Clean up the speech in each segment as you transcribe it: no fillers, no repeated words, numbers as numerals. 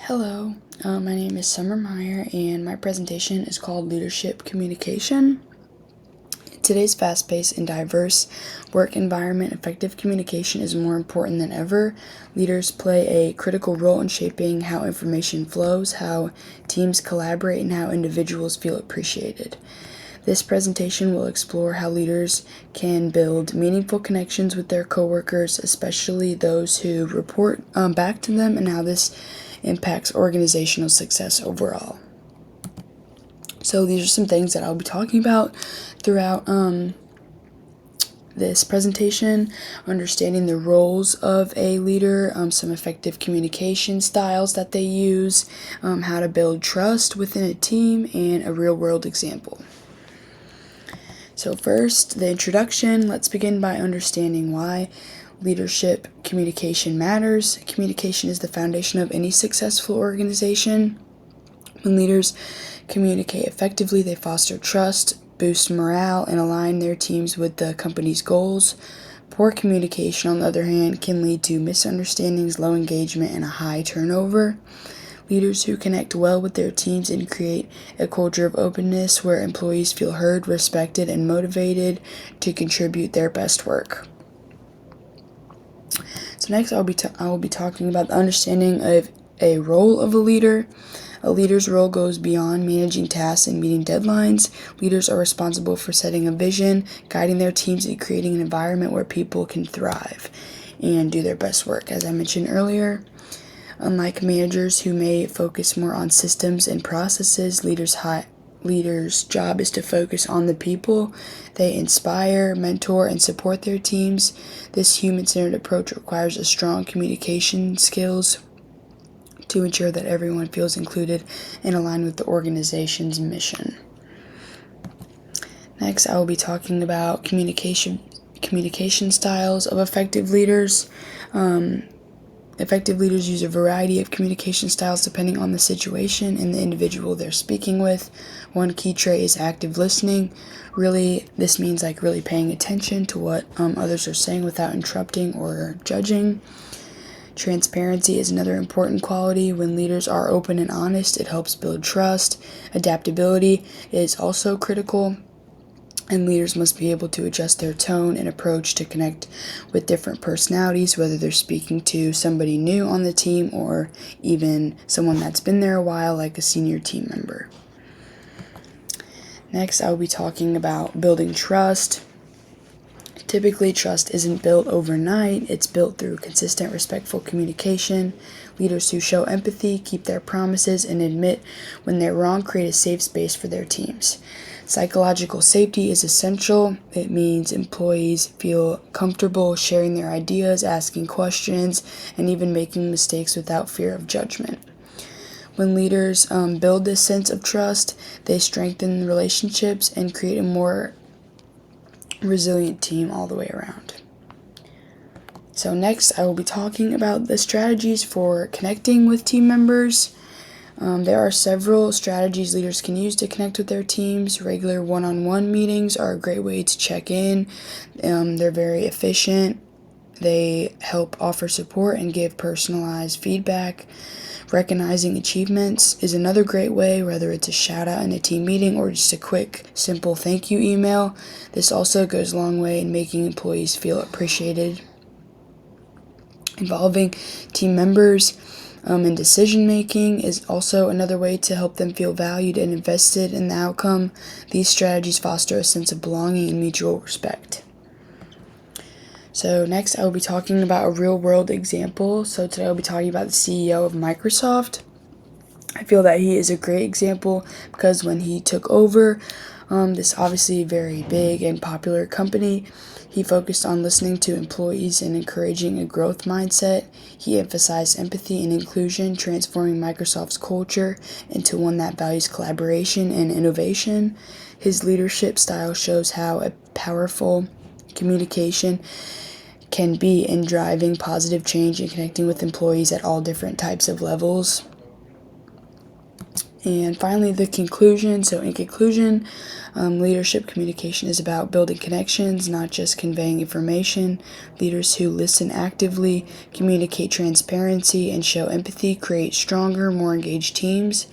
Hello, my name is Summer Meyer, and my presentation is called Leadership Communication. In today's fast-paced and diverse work environment, effective communication is more important than ever. Leaders play a critical role in shaping how information flows, how teams collaborate, and how individuals feel appreciated. This presentation will explore how leaders can build meaningful connections with their coworkers, especially those who report back to them, and how this impacts organizational success overall. So these are some things that I'll be talking about throughout this presentation: understanding the roles of a leader, some effective communication styles that they use, how to build trust within a team, and a real-world example. So first, the introduction. Let's begin by understanding why leadership communication matters. Communication is the foundation of any successful organization. When leaders communicate effectively, they foster trust, boost morale, and align their teams with the company's goals. Poor communication, on the other hand, can lead to misunderstandings, low engagement, and a high turnover. Leaders who connect well with their teams and create a culture of openness where employees feel heard, respected, and motivated to contribute their best work. So next I will be talking about the understanding of a role of a leader. A leader's role goes beyond managing tasks and meeting deadlines. Leaders are responsible for setting a vision, guiding their teams, and creating an environment where people can thrive and do their best work. As I mentioned earlier, unlike managers who may focus more on systems and processes, leaders' job is to focus on the people. They inspire, mentor, and support their teams. This human-centered approach requires a strong communication skills to ensure that everyone feels included and aligned with the organization's mission. Next, I will be talking about communication styles of effective leaders. Effective leaders use a variety of communication styles depending on the situation and the individual they're speaking with. One key trait is active listening. This means really paying attention to what others are saying without interrupting or judging. Transparency is another important quality. When leaders are open and honest, it helps build trust. Adaptability is also critical, and leaders must be able to adjust their tone and approach to connect with different personalities, whether they're speaking to somebody new on the team or even someone that's been there a while, like a senior team member. Next, I will be talking about building trust. Typically, trust isn't built overnight. It's built through consistent, respectful communication. Leaders who show empathy, keep their promises, and admit when they're wrong create a safe space for their teams. Psychological safety is essential. It means employees feel comfortable sharing their ideas, asking questions, and even making mistakes without fear of judgment. When leaders build this sense of trust, they strengthen relationships and create a more resilient team all the way around. So next, I will be talking about the strategies for connecting with team members. There are several strategies leaders can use to connect with their teams. Regular one-on-one meetings are a great way to check in. They're very efficient. They help offer support and give personalized feedback. Recognizing achievements is another great way, whether it's a shout out in a team meeting or just a quick, simple thank you email. This also goes a long way in making employees feel appreciated. Involving team members in decision making is also another way to help them feel valued and invested in the outcome. These strategies foster a sense of belonging and mutual respect. So next, I will be talking about a real-world example. So today I'll be talking about the CEO of Microsoft. I feel that he is a great example because when he took over this obviously very big and popular company, he focused on listening to employees and encouraging a growth mindset. He emphasized empathy and inclusion, transforming Microsoft's culture into one that values collaboration and innovation. His leadership style shows how a powerful communication can be in driving positive change and connecting with employees at all different types of levels. And finally, the conclusion. So in conclusion, leadership communication is about building connections, not just conveying information. Leaders who listen actively, communicate transparency, and show empathy create stronger, more engaged teams.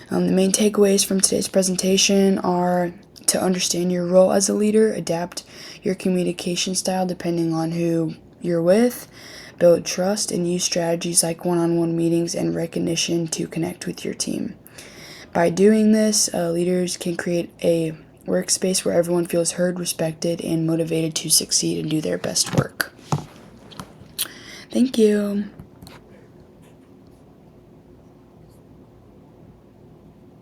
The main takeaways from today's presentation are to understand your role as a leader, adapt your communication style depending on who you're with, build trust, and use strategies like one-on-one meetings and recognition to connect with your team. By doing this, leaders can create a workspace where everyone feels heard, respected, and motivated to succeed and do their best work. Thank you.